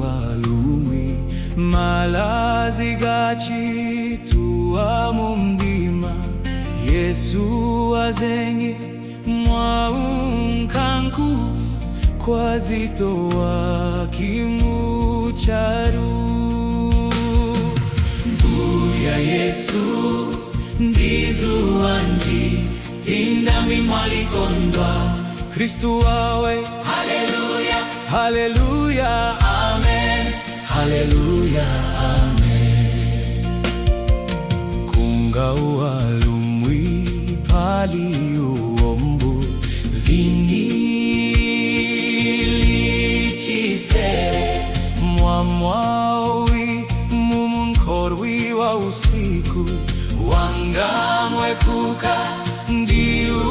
walumwi malazi gachitu wa mumdima Yesu azenye mwaunkanku kwa zito wa kimucharu Mbuya Yesu ndizu wanji tindami mwalikondwa Kristu wawe Haleluya, Haleluya, Amen, Haleluya, Amen. Kunga walumwi pali uombu vinili mwamwawi mumunkorwi wa usiku wangamwe kuka ndiumkanku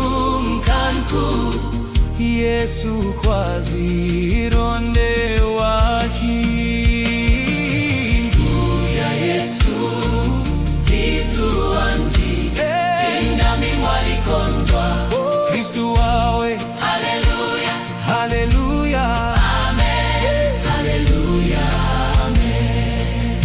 Yesu kwazironde waki Mbuya Yesu tizu wanji tindami mwalikondwa Kristu wawe Haleluya, Haleluya, Amen, Haleluya, Amen.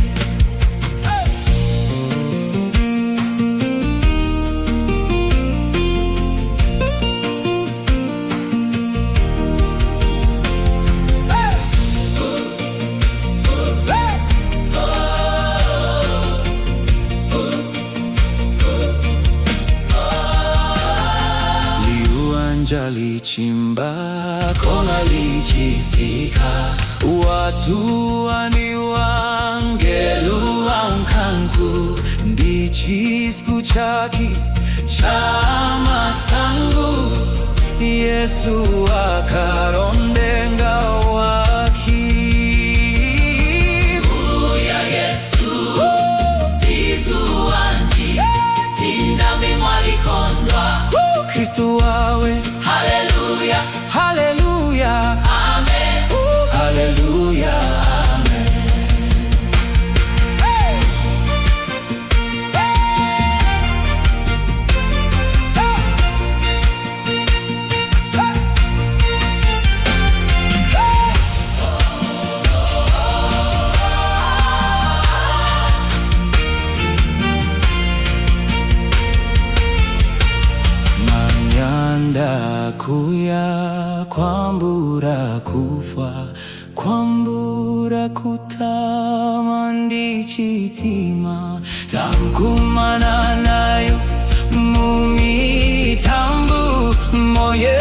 Lichimba kona lichisika watu waniwangelu wankanku ndichisku chaki chama sangu Yesu akarondenga waki Mbuya Yesu tizu wanji tindami mwalikondwa Kristu wawe Haleluya, Haleluya, Amen, Haleluya, Amen. Hey! Hey! Kuya kwambura kufa kwambura kutamandi chitima tamkumana nayo mumitambu moye